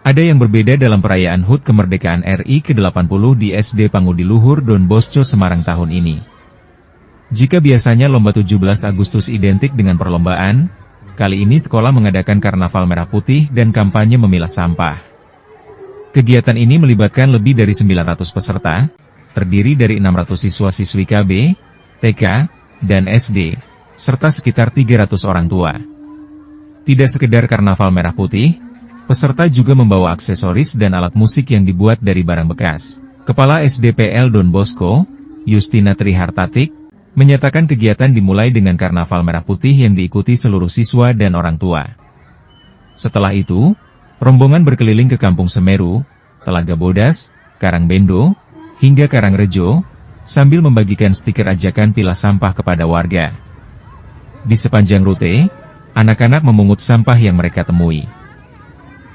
Ada yang berbeda dalam perayaan HUT Kemerdekaan RI ke-80 di SD Pangudi Luhur Don Bosco Semarang tahun ini. Jika biasanya lomba 17 Agustus identik dengan perlombaan, kali ini sekolah mengadakan karnaval merah putih dan kampanye memilah sampah. Kegiatan ini melibatkan lebih dari 900 peserta, terdiri dari 600 siswa-siswi KB, TK, dan SD, serta sekitar 300 orang tua. Tidak sekedar karnaval merah putih, peserta juga membawa aksesoris dan alat musik yang dibuat dari barang bekas. Kepala SDPL Don Bosco, Justina Trihartatik, menyatakan kegiatan dimulai dengan karnaval merah putih yang diikuti seluruh siswa dan orang tua. Setelah itu, rombongan berkeliling ke Kampung Semeru, Telaga Bodas, Karangbendo, hingga Karangrejo, sambil membagikan stiker ajakan pilah sampah kepada warga. Di sepanjang rute, anak-anak memungut sampah yang mereka temui.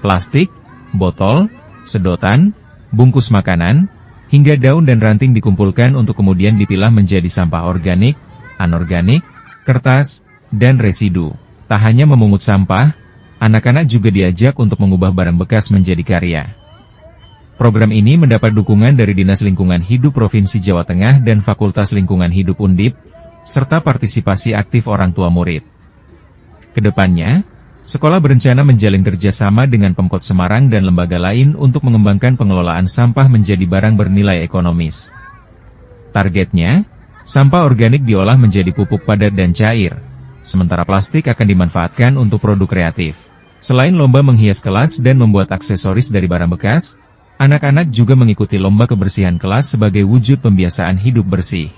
Plastik, botol, sedotan, bungkus makanan, hingga daun dan ranting dikumpulkan untuk kemudian dipilah menjadi sampah organik, anorganik, kertas, dan residu. Tak hanya memungut sampah, anak-anak juga diajak untuk mengubah barang bekas menjadi karya. Program ini mendapat dukungan dari Dinas Lingkungan Hidup Provinsi Jawa Tengah dan Fakultas Lingkungan Hidup Undip, serta partisipasi aktif orang tua murid. Kedepannya, sekolah berencana menjalin kerjasama dengan Pemkot Semarang dan lembaga lain untuk mengembangkan pengelolaan sampah menjadi barang bernilai ekonomis. Targetnya, sampah organik diolah menjadi pupuk padat dan cair, sementara plastik akan dimanfaatkan untuk produk kreatif. Selain lomba menghias kelas dan membuat aksesoris dari barang bekas, anak-anak juga mengikuti lomba kebersihan kelas sebagai wujud pembiasaan hidup bersih.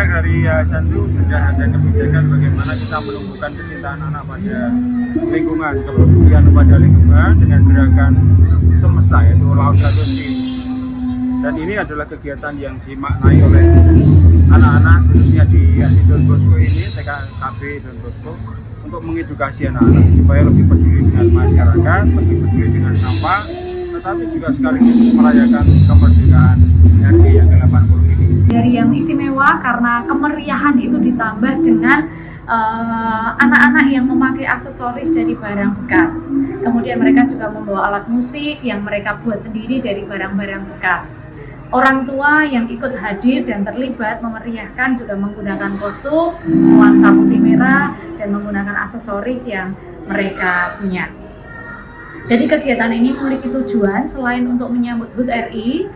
Dari yayasan itu sudah ada kebijakan bagaimana kita menumbuhkan kecintaan anak pada lingkungan, kepedulian pada lingkungan dengan gerakan semesta, yaitu Laut Satoshi. Dan ini adalah kegiatan yang dimaknai oleh anak-anak, khususnya di SD Don Bosco ini, TKKB Don Bosco, untuk mengedukasi anak-anak supaya lebih peduli dengan masyarakat, lebih peduli dengan sampah, tetapi juga sekaligus merayakan kemerdekaan RI yang ke-80 ini. Dari yang istimewa karena kemeriahan itu ditambah dengan anak-anak yang memakai aksesoris dari barang bekas. Kemudian mereka juga membawa alat musik yang mereka buat sendiri dari barang-barang bekas. Orang tua yang ikut hadir dan terlibat memeriahkan juga menggunakan kostum, nuansa putih merah, dan menggunakan aksesoris yang mereka punya. Jadi kegiatan ini memiliki tujuan selain untuk menyambut HUT RI,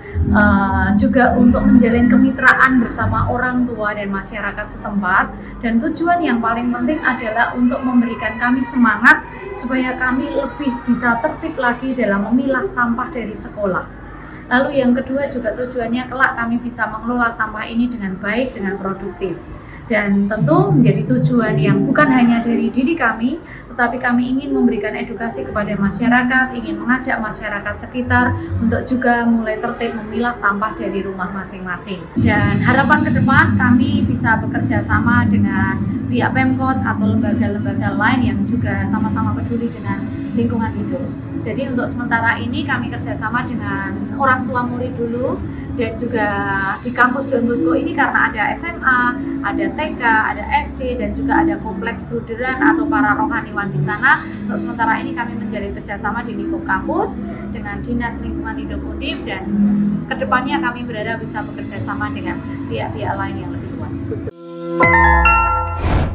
juga untuk menjalin kemitraan bersama orang tua dan masyarakat setempat. Dan tujuan yang paling penting adalah untuk memberikan kami semangat supaya kami lebih bisa tertib lagi dalam memilah sampah dari sekolah. Lalu yang kedua juga tujuannya kelak kami bisa mengelola sampah ini dengan baik, dengan produktif. Dan tentu menjadi tujuan yang bukan hanya dari diri kami, tetapi kami ingin memberikan edukasi kepada masyarakat, ingin mengajak masyarakat sekitar untuk juga mulai tertib memilah sampah dari rumah masing-masing. Dan harapan ke depan kami bisa bekerja sama dengan pihak Pemkot atau lembaga-lembaga lain yang juga sama-sama peduli dengan lingkungan hidup. Jadi untuk sementara ini kami kerjasama dengan orang tua murid dulu, dan juga di kampus Don Bosco ini karena ada SMA, ada TK, ada SD, dan juga ada kompleks bruderan atau para rohaniwan di sana. Untuk sementara ini kami menjalin kerjasama di lingkup kampus dengan Dinas Lingkungan Hidup Undip, dan kedepannya kami berharap bisa bekerja sama dengan pihak-pihak lain yang lebih luas.